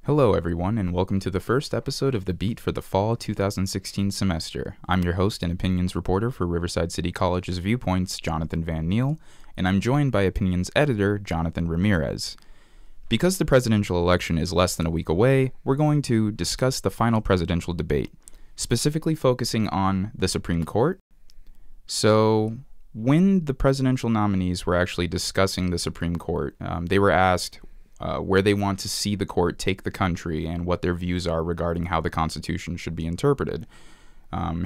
Hello, everyone, and welcome to the first episode of The Beat for the Fall 2016 semester. I'm your host and opinions reporter for Riverside City College's Viewpoints, Jonathan Van Niel, and I'm joined by opinions editor, Jonathan Ramirez. Because the presidential election is less than a week away, we're going to discuss the final presidential debate, specifically focusing on the Supreme Court. So, when the presidential nominees were actually discussing the Supreme Court, they were asked where they want to see the court take the country and what their views are regarding how the Constitution should be interpreted.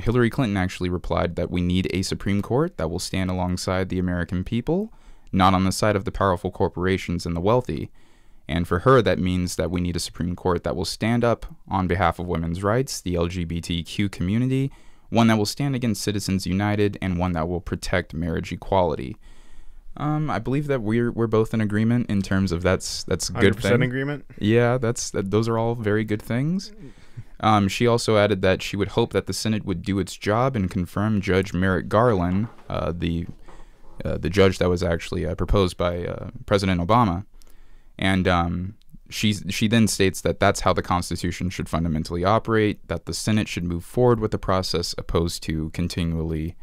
Hillary Clinton actually replied that we need a Supreme Court that will stand alongside the American people, not on the side of the powerful corporations and the wealthy. And for her, that means that we need a Supreme Court that will stand up on behalf of women's rights, the LGBTQ community, one that will stand against Citizens United, and one that will protect marriage equality. I believe that we're both in agreement in terms of that's a good thing. 100% agreement? Yeah, those are all very good things. She also added that she would hope that the Senate would do its job and confirm Judge Merrick Garland, the judge that was actually proposed by President Obama. And she then states that that's how the Constitution should fundamentally operate, that the Senate should move forward with the process opposed to continually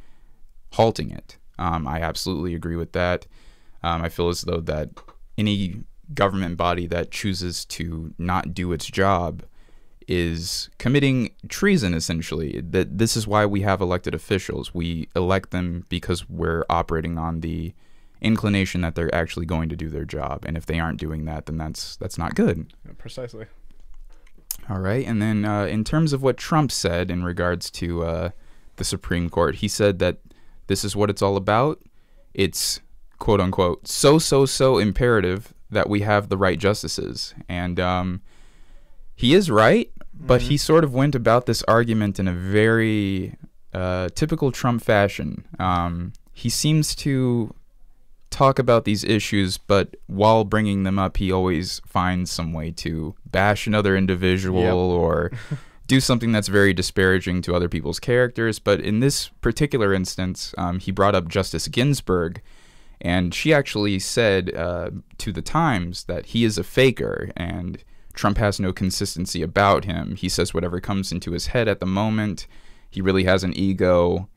halting it. I absolutely agree with that. I feel as though that any government body that chooses to not do its job is committing treason, essentially. That this is why we have elected officials. We elect them because we're operating on the inclination that they're actually going to do their job. And if they aren't doing that, then that's not good. Yeah, precisely. All right. And then in terms of what Trump said in regards to the Supreme Court, he said that this is what it's all about. It's, quote unquote, so imperative that we have the right justices. And he is right, but he sort of went about this argument in a very typical Trump fashion. He seems to talk about these issues, but while bringing them up, he always finds some way to bash another individual or do something that's very disparaging to other people's characters. But in this particular instance, he brought up Justice Ginsburg, and she actually said to the Times that he is a faker and Trump has no consistency about him. He says whatever comes into his head at the moment. He really has an ego.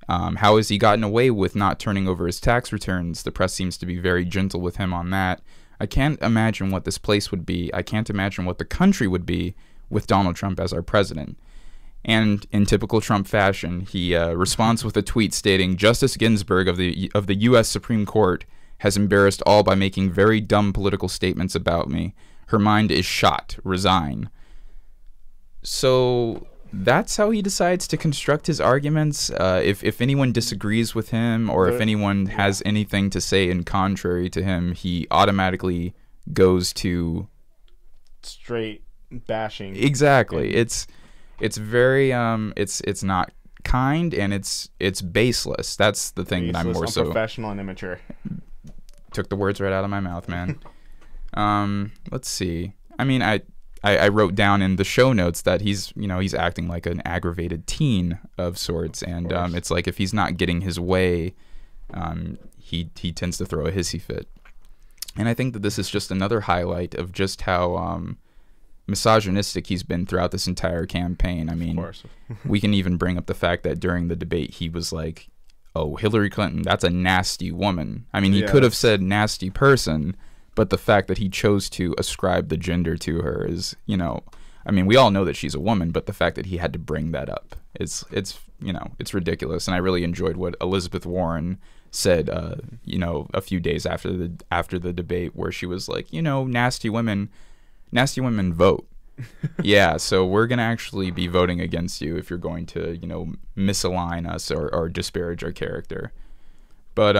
How has he gotten away with not turning over his tax returns? The press seems to be very gentle with him on that. I can't imagine what this place would be. I can't imagine what the country would be with Donald Trump as our president. And in typical Trump fashion, he responds with a tweet stating, Justice Ginsburg of the U.S. Supreme Court has embarrassed all by making very dumb political statements about me. Her mind is shot. Resign. So that's how he decides to construct his arguments. If anyone disagrees with him or if anyone has anything to say in contrary to him, he automatically goes to straight bashing. Exactly. It's very it's not kind, and it's baseless. That's the thing that I'm more so unprofessional and immature. Took the words right out of my mouth, man. Let's see. I mean, I wrote down in the show notes that he's acting like an aggravated teen of sorts, and it's like if he's not getting his way, he tends to throw a hissy fit. And I think that this is just another highlight of just how misogynistic he's been throughout this entire campaign. I mean, we can even bring up the fact that during the debate he was like, oh, Hillary Clinton, that's a nasty woman. I mean, he could have said nasty person, but the fact that he chose to ascribe the gender to her is, I mean, we all know that she's a woman, but the fact that he had to bring that up, it's ridiculous. And I really enjoyed what Elizabeth Warren said, a few days after the debate, where she was like, nasty women vote. Yeah, so we're going to actually be voting against you if you're going to, misalign us or disparage our character. But,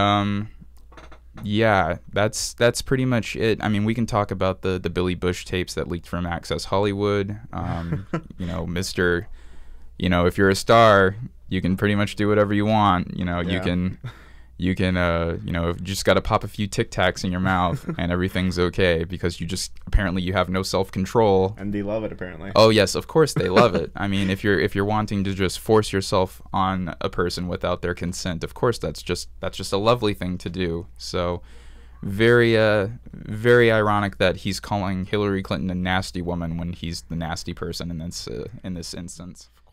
yeah, that's pretty much it. I mean, we can talk about the Billy Bush tapes that leaked from Access Hollywood. Mr., if you're a star, you can pretty much do whatever you want. You can just got to pop a few Tic Tacs in your mouth and everything's okay, because apparently you have no self-control. And they love it, apparently. Oh yes, of course they love it. I mean, if you're wanting to just force yourself on a person without their consent, of course that's just a lovely thing to do. So very ironic that he's calling Hillary Clinton a nasty woman when he's the nasty person in this instance. Of